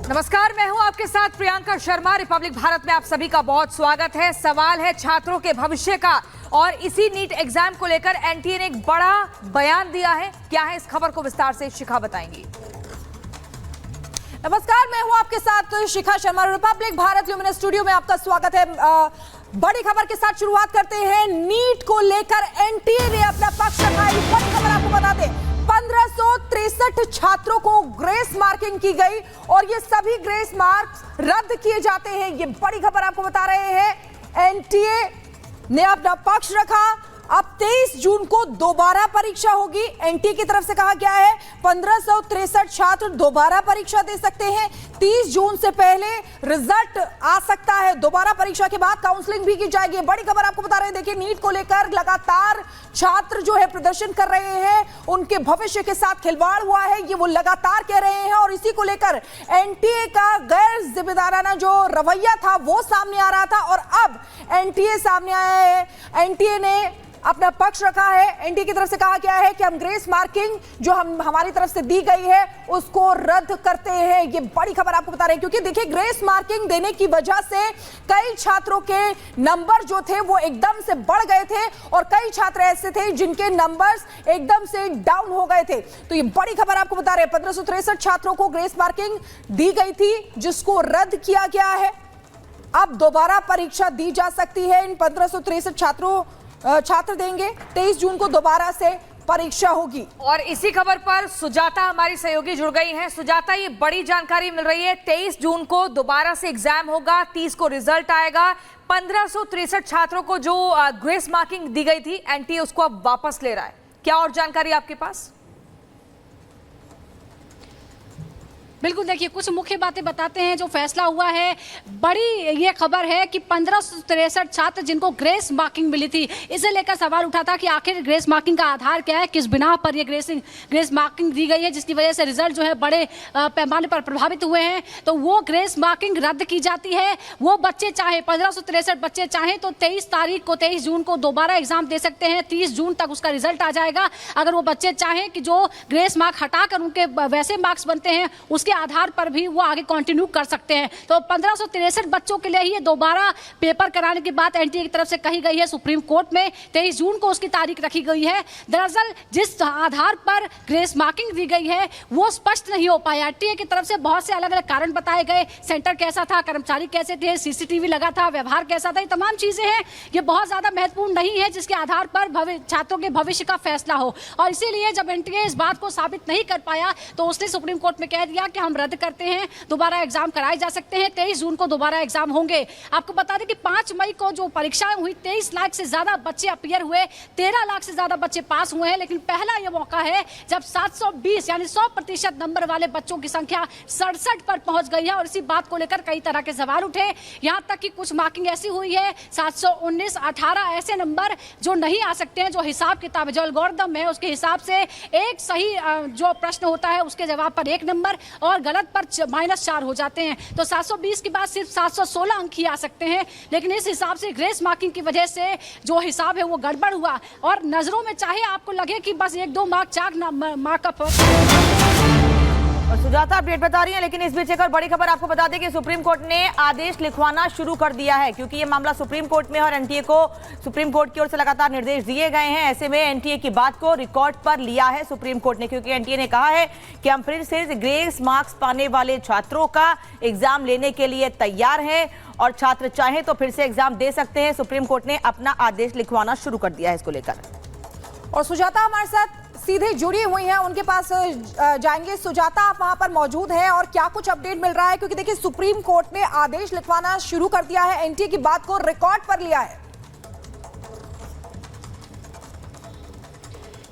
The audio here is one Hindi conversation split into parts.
नमस्कार, मैं हूं आपके साथ प्रियंका शर्मा। रिपब्लिक भारत में आप सभी का बहुत स्वागत है। सवाल है छात्रों के भविष्य का और इसी नीट एग्जाम को लेकर एनटीए ने एक बड़ा बयान दिया है। क्या है इस खबर को विस्तार से शिखा बताएंगी। नमस्कार, मैं हूं आपके साथ Shikha Sharma. Republic Bharat luminous studio में आपका स्वागत है। बड़ी खबर के साथ शुरुआत करते हैं। नीट को लेकर एनटीए ने अपना पक्ष रखा। बड़ी खबर आपको बता दें, 1563 छात्रों को ग्रेस मार्किंग की गई और ये सभी ग्रेस मार्क्स रद्द किए जाते हैं। ये बड़ी खबर आपको बता रहे हैं। एनटीए ने अपना पक्ष रखा। अब 23 जून को दोबारा परीक्षा होगी। एनटीए की तरफ से कहा गया है 1563 छात्र दोबारा परीक्षा दे सकते हैं। 30 जून से पहले रिजल्ट आ सकता है। दोबारा परीक्षा के बाद काउंसलिंग भी की जाएगी। बड़ी खबर आपको बता रहे हैं। देखिए, नीट को लेकर लगातार छात्र जो है प्रदर्शन कर रहे हैं। उनके भविष्य के साथ खिलवाड़ हुआ है, ये वो लगातार कह रहे हैं। और इसी को लेकर एनटीए का गैर जिम्मेदाराना जो रवैया था वो सामने आ रहा था और अब एनटीए सामने आया है। एनटीए ने अपना पक्ष रखा है। एनटीए की तरफ से कहा गया है कि हम ग्रेस मार्किंग जो हमारी तरफ से दी गई है उसको रद्द करते हैं। ये बड़ी खबर आपको बता रहे हैं, क्योंकि देखिए, ग्रेस मार्किंग देने की वजह से कई छात्रों के नंबर जो थे वो एकदम से बढ़ गए थे और कई छात्र ऐसे थे जिनके नंबर्स एकदम से डाउन हो गए थे। तो ये बड़ी खबर आपको बता रहे हैं। 1563 छात्रों को ग्रेस मार्किंग दी गई थी जिसको रद्द किया गया है। अब दोबारा परीक्षा दी जा सकती है। इन 1563 छात्र देंगे। 23 जून को दोबारा से परीक्षा होगी। और इसी खबर पर सुजाता हमारी सहयोगी जुड़ गई हैं। सुजाता, ये बड़ी जानकारी मिल रही है। 23 जून को दोबारा से एग्जाम होगा, 30 को रिजल्ट आएगा। 1563 छात्रों को जो ग्रेस मार्किंग दी गई थी एनटीए उसको अब वापस ले रहा है। क्या और जानकारी आपके पास? बिल्कुल, देखिए, कुछ मुख्य बातें बताते हैं जो फैसला हुआ है। बड़ी ये खबर है कि 1563 छात्र जिनको ग्रेस मार्किंग मिली थी, इसे लेकर सवाल उठा था कि आखिर ग्रेस मार्किंग का आधार क्या है, किस बिना पर ये ग्रेस मार्किंग दी गई है जिसकी वजह से रिजल्ट जो है बड़े पैमाने पर प्रभावित हुए हैं। तो वो ग्रेस मार्किंग रद्द की जाती है। वो बच्चे चाहे 1563 बच्चे चाहें तो 23 जून को दोबारा एग्जाम दे सकते हैं। 30 जून तक उसका रिजल्ट आ जाएगा। अगर वो बच्चे चाहें कि जो ग्रेस मार्क हटाकर उनके वैसे मार्क्स बनते हैं उसके आधार पर भी वो आगे कंटिन्यू कर सकते हैं। तो 1563 बच्चों के लिए ही ये दोबारा पेपर कराने की बात एनटीए की तरफ से कही गई है सुप्रीम कोर्ट में। 23 जून को उसकी तारीख रखी गई है। दरअसल जिस आधार पर ग्रेस मार्किंग दी गई है वो स्पष्ट नहीं हो पाया। एनटीए की तरफ से बहुत से अलग अलग कारण बताए गए। सेंटर कैसा था, कर्मचारी कैसे थे, सीसीटीवी लगा था, व्यवहार कैसा था, ये तमाम चीजें हैं। ये बहुत ज्यादा महत्वपूर्ण नहीं है जिसके आधार पर छात्रों के भविष्य का फैसला हो। और इसीलिए जब एनटीए इस बात को साबित नहीं कर पाया तो उसने सुप्रीम कोर्ट में कह दिया कि हम रद्द करते हैं, दोबारा एग्जाम कराए जा सकते हैं। 23 जून को दोबारा एग्जाम होंगे। आपको बता दें कि 5 मई को जो परीक्षाएं हुई 23 लाख से ज्यादा बच्चे अपीयर हुए, 13 लाख से ज्यादा बच्चे पास हुए हैं। लेकिन पहला यह मौका है जब 720 यानी 100% नंबर वाले बच्चों की संख्या 67 पर पहुंच गई है। और इसी बात को लेकर कई तरह के सवाल उठे। यहां तक कि कुछ मार्किंग ऐसी हुई है 719, 18 ऐसे नंबर जो नहीं आ सकते हैं। जो हिसाब किताब जो एल्गोरिथम है उसके हिसाब से एक सही जो प्रश्न होता है उसके जवाब पर 1 नंबर और गलत पर -4 हो जाते हैं। तो 720 के बाद सिर्फ 716 अंक ही आ सकते हैं। लेकिन इस हिसाब से ग्रेस मार्किंग की वजह से जो हिसाब है वो गड़बड़ हुआ। और नजरों में चाहे आपको लगे कि बस 1-2 मार्क 4 मार्क का और सुजाता अपडेट बता रही है। लेकिन इस बीच एक और बड़ी खबर आपको बता दें कि सुप्रीम कोर्ट ने आदेश लिखवाना शुरू कर दिया है, क्योंकि ये मामला सुप्रीम कोर्ट में और एनटीए को सुप्रीम कोर्ट की ओर से लगातार निर्देश दिए गए हैं। ऐसे में एनटीए की बात को रिकॉर्ड पर लिया है सुप्रीम कोर्ट ने, क्योंकि एनटीए ने कहा है कि हम फिर से ग्रेस मार्क्स पाने वाले छात्रों का एग्जाम लेने के लिए तैयार है और छात्र चाहें तो फिर से एग्जाम दे सकते हैं। सुप्रीम कोर्ट ने अपना आदेश लिखवाना शुरू कर दिया है इसको लेकर। और सुजाता हमारे साथ सीधे जुड़ी हुई हैं, उनके पास जाएंगे। सुजाता, आप वहां पर मौजूद हैं और क्या कुछ अपडेट मिल रहा है? क्योंकि देखिए, सुप्रीम कोर्ट ने आदेश लिखवाना शुरू कर दिया है, एनटीए की बात को रिकॉर्ड पर लिया है।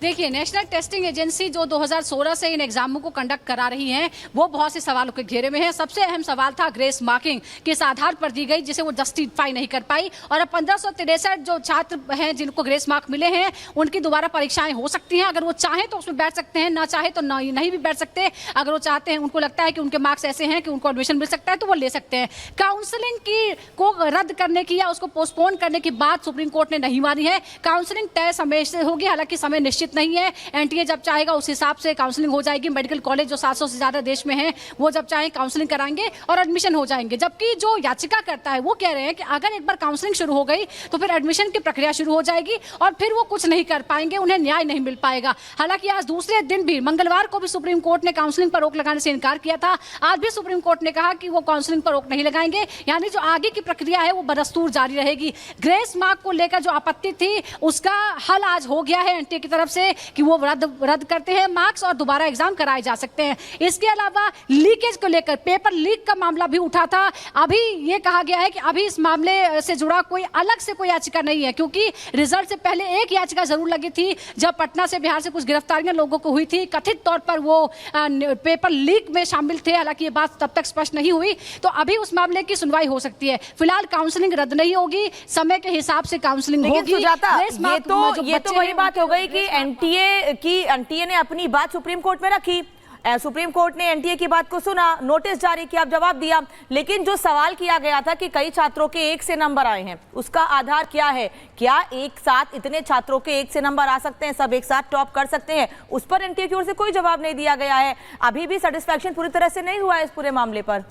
देखिए, नेशनल टेस्टिंग एजेंसी जो 2016 से इन एग्जामों को कंडक्ट करा रही है वो बहुत से सवालों के घेरे में है। सबसे अहम सवाल था ग्रेस मार्किंग किस आधार पर दी गई जिसे वो जस्टिफाई नहीं कर पाई। और अब 1563 जो छात्र हैं जिनको ग्रेस मार्क मिले हैं उनकी दोबारा परीक्षाएं हो सकती हैं। अगर वो चाहें तो उसमें बैठ सकते हैं, ना चाहे तो नहीं भी बैठ सकते। अगर वो चाहते हैं, उनको लगता है कि उनके मार्क्स ऐसे हैं कि उनको एडमिशन मिल सकता है तो वो ले सकते हैं। काउंसलिंग की को रद्द करने की या उसको पोस्टपोन करने की बात सुप्रीम कोर्ट ने नहीं मानी है। काउंसलिंग तय समय से होगी, हालांकि समय निश्चित निश्चित नहीं है। एनटीए जब चाहेगा उस हिसाब से काउंसलिंग हो जाएगी। मेडिकल कॉलेज जो 700 से ज्यादा देश में है वो जब चाहे काउंसलिंग कराएंगे और एडमिशन हो जाएंगे। जबकि जो याचिका करता है वो कह रहे हैं कि अगर एक बार काउंसलिंग शुरू हो गई तो फिर एडमिशन की प्रक्रिया शुरू हो जाएगी और फिर वो कुछ नहीं कर पाएंगे, उन्हें न्याय नहीं मिल पाएगा। हालांकि आज दूसरे दिन भी मंगलवार को भी सुप्रीम कोर्ट ने काउंसलिंग पर रोक लगाने से इनकार किया था। आज भी सुप्रीम कोर्ट ने कहा कि वो काउंसलिंग पर रोक नहीं लगाएंगे, यानी जो आगे की प्रक्रिया है वो बदस्तूर जारी रहेगी। ग्रेस मार्क को लेकर जो आपत्ति थी उसका हल आज हो गया है एनटीए की तरफ से कि वो रद्द करते हैं मार्क्स और दोबारा एग्जाम कराए जा सकते हैं। इसके अलावा लीकेज को लेकर पेपर लीक का मामला भी उठा था। अभी ये कहा गया है कि अभी इस मामले से जुड़ा कोई अलग से कोई याचिका नहीं है, क्योंकि रिजल्ट से पहले एक याचिका जरूर लगी थी जब पटना से बिहार से कुछ गिरफ्तारियां लोगों को हुई थी, कथित तौर पर वो पेपर लीक में शामिल थे। हालांकि ये बात तब तक स्पष्ट नहीं हुई, तो अभी उस मामले की सुनवाई हो सकती है। फिलहाल काउंसलिंग रद्द नहीं होगी, समय के हिसाब से काउंसलिंग होगी। सुजाता, ये तो वही बात हो गई कि एनटीए ने अपनी बात सुप्रीम कोर्ट में रखी, सुप्रीम कोर्ट ने एनटीए की बात को सुना, नोटिस जारी किया, जवाब दिया। लेकिन जो सवाल किया गया था कि कई छात्रों के 1 से नंबर आए हैं, उसका आधार क्या है? क्या एक साथ इतने छात्रों के 1 से नंबर आ सकते हैं, सब एक साथ टॉप कर सकते हैं? उस पर एनटीए की ओर से कोई जवाब नहीं दिया गया है। अभी भी सेटिस्फैक्शन पूरी तरह से नहीं हुआ है इस पूरे मामले पर।